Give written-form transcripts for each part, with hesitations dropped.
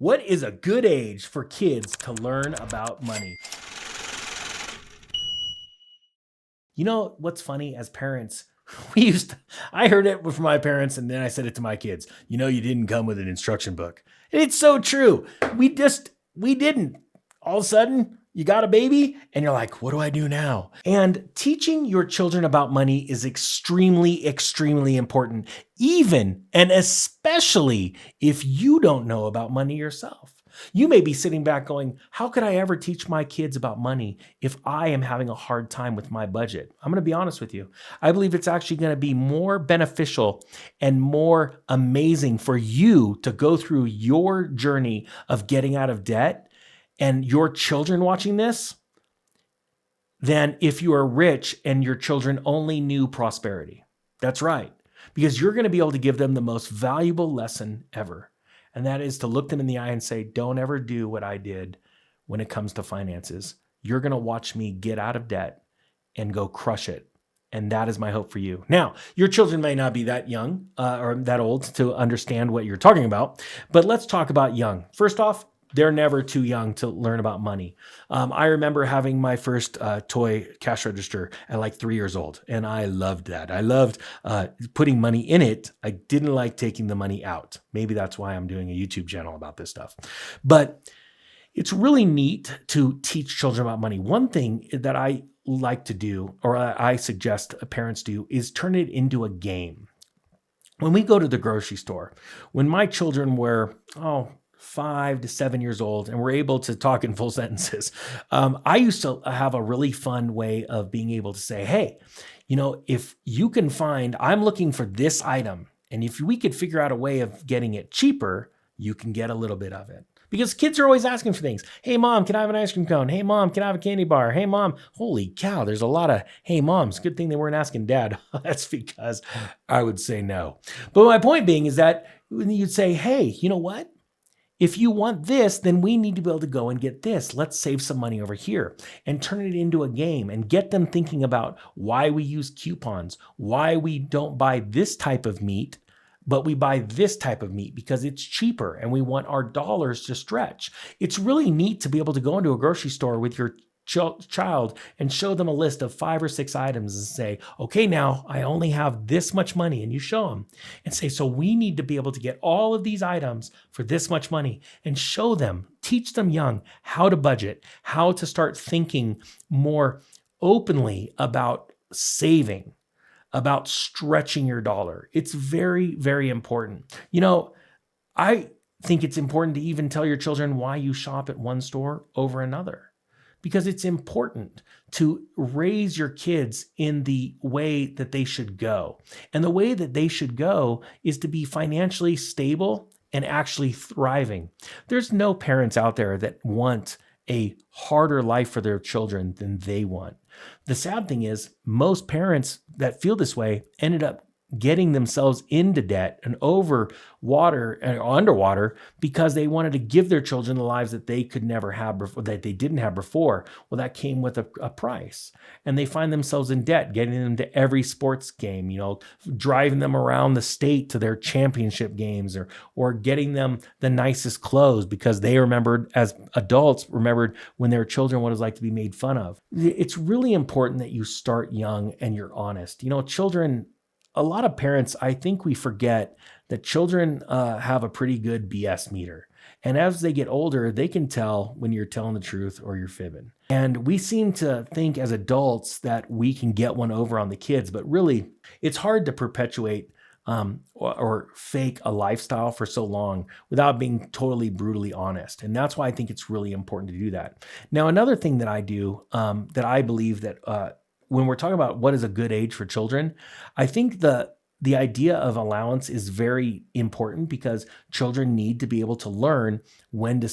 What is a good age for kids to learn about money? You know what's funny as parents? I heard it from my parents and then I said it to my kids. You didn't come with an instruction book. And it's so true. We didn't. All of a sudden, you got a baby and you're like, what do I do now? And teaching your children about money is extremely, extremely important, even and especially if you don't know about money yourself. You may be sitting back going, how could I ever teach my kids about money if I am having a hard time with my budget? I'm going to be honest with you. I believe it's actually going to be more beneficial and more amazing for you to go through your journey of getting out of debt and your children watching this than if you are rich and your children only knew prosperity. That's right, because you're going to be able to give them the most valuable lesson ever. And that is to look them in the eye and say, don't ever do what I did when it comes to finances. You're going to watch me get out of debt and go crush it. And that is my hope for you. Now, your children may not be that young or that old to understand what you're talking about, but let's talk about young. First off, they're never too young to learn about money. I remember having my first toy cash register at like 3 years old, and I loved that. I loved putting money in it. I didn't like taking the money out. Maybe that's why I'm doing a YouTube channel about this stuff. But it's really neat to teach children about money. One thing that I like to do, or I suggest parents do, is turn it into a game. When we go to the grocery store, when my children were, 5 to 7 years old and we're able to talk in full sentences. I used to have a really fun way of being able to say, hey, if you can find, I'm looking for this item, and if we could figure out a way of getting it cheaper, you can get a little bit of it. Because kids are always asking for things. Hey, mom, can I have an ice cream cone? Hey, mom, can I have a candy bar? Hey, mom, holy cow, there's a lot of hey, moms. Good thing they weren't asking dad. That's because I would say no. But my point being is that when you'd say, hey, you know what? If you want this, then we need to be able to go and get this. Let's save some money over here and turn it into a game and get them thinking about why we use coupons, why we don't buy this type of meat, but we buy this type of meat because it's cheaper and we want our dollars to stretch. It's really neat to be able to go into a grocery store with your child and show them a list of 5 or 6 items and say, okay, now I only have this much money, and you show them and say, so we need to be able to get all of these items for this much money, and show them, teach them young how to budget, how to start thinking more openly about saving, about stretching your dollar. It's very, very important. I think it's important to even tell your children why you shop at one store over another, because it's important to raise your kids in the way that they should go. And the way that they should go is to be financially stable and actually thriving. There's no parents out there that want a harder life for their children than they want. The sad thing is, most parents that feel this way ended up getting themselves into debt and underwater because they wanted to give their children the lives that they could never have before, that they didn't have before. Well, that came with a price, and they find themselves in debt, getting them to every sports game, driving them around the state to their championship games, or getting them the nicest clothes because they remembered, as adults, when they were children what it was like to be made fun of. It's really important that you start young and you're honest. Children, a lot of parents, I think we forget that children have a pretty good BS meter. And as they get older, they can tell when you're telling the truth or you're fibbing. And we seem to think as adults that we can get one over on the kids, but really it's hard to perpetuate or fake a lifestyle for so long without being totally brutally honest. And that's why I think it's really important to do that. Now, another thing that I do that I believe that when we're talking about what is a good age for children, I think the idea of allowance is very important because children need to be able to learn when to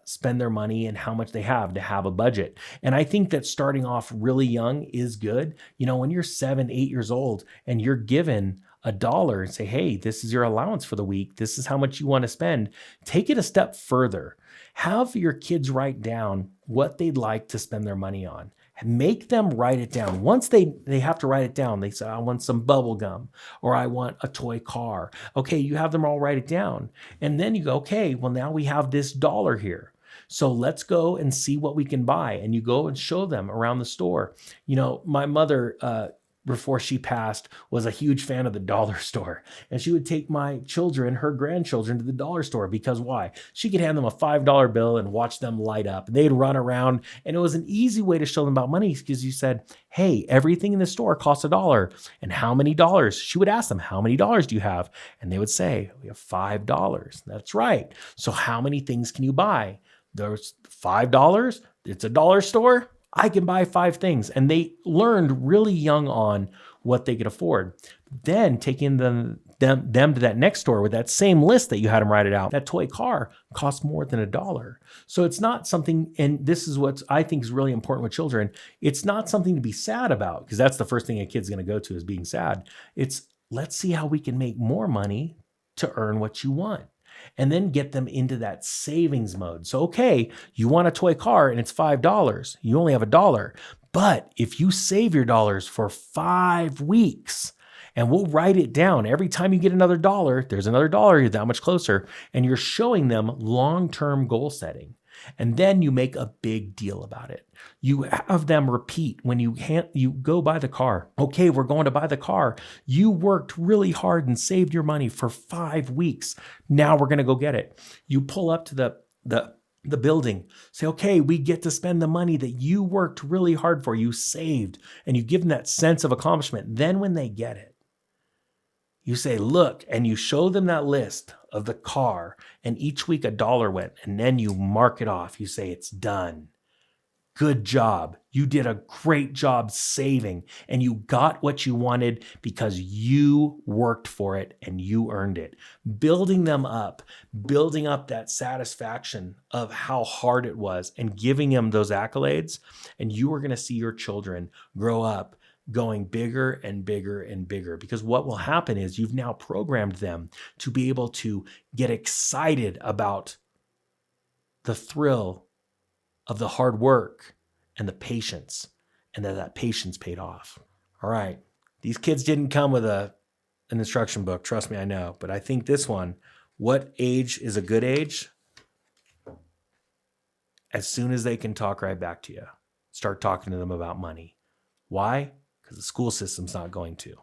spend their money and how much they have to have a budget. And I think that starting off really young is good. When you're 7, 8 years old and you're given a dollar and say, hey, this is your allowance for the week. This is how much you want to spend. Take it a step further. Have your kids write down what they'd like to spend their money on. Make them write it down. Once they have to write it down, they say, I want some bubble gum or I want a toy car. Okay, you have them all write it down. And then you go, okay, well, now we have this dollar here. So let's go and see what we can buy. And you go and show them around the store. My mother, before she passed, was a huge fan of the dollar store. And she would take my children, her grandchildren, to the dollar store because why? She could hand them a $5 bill and watch them light up. And they'd run around. And it was an easy way to show them about money because you said, hey, everything in the store costs $1. And how many dollars? She would ask them, how many dollars do you have? And they would say, we have $5. That's right. So how many things can you buy? There's $5. It's a dollar store. I can buy 5 things. And they learned really young on what they could afford. Then taking them to that next store with that same list that you had them write it out, that toy car costs more than $1. So it's not something, and this is what I think is really important with children. It's not something to be sad about because that's the first thing a kid's going to go to is being sad. It's let's see how we can make more money to earn what you want. And then get them into that savings mode. So, okay, you want a toy car and it's $5. You only have $1. But if you save your dollars for 5 weeks, and we'll write it down every time you get another dollar, there's another dollar, you're that much closer. And you're showing them long-term goal setting. And then you make a big deal about it. You have them repeat when you go buy the car. Okay, we're going to buy the car. You worked really hard and saved your money for 5 weeks. Now we're going to go get it. You pull up to the building. Say, okay, we get to spend the money that you worked really hard for. You saved. And you give them that sense of accomplishment. Then when they get it, you say, look, and you show them that list of the car, and each week $1 went, and then you mark it off. You say, it's done. Good job. You did a great job saving, and you got what you wanted because you worked for it and you earned it. Building them up, building up that satisfaction of how hard it was and giving them those accolades, and you are going to see your children grow up going bigger and bigger and bigger because what will happen is you've now programmed them to be able to get excited about the thrill of the hard work and the patience and that patience paid off. All right. These kids didn't come with an instruction book. Trust me, I know. But I think this one, what age is a good age? As soon as they can talk right back to you, start talking to them about money. Why? Because the school system's not going to.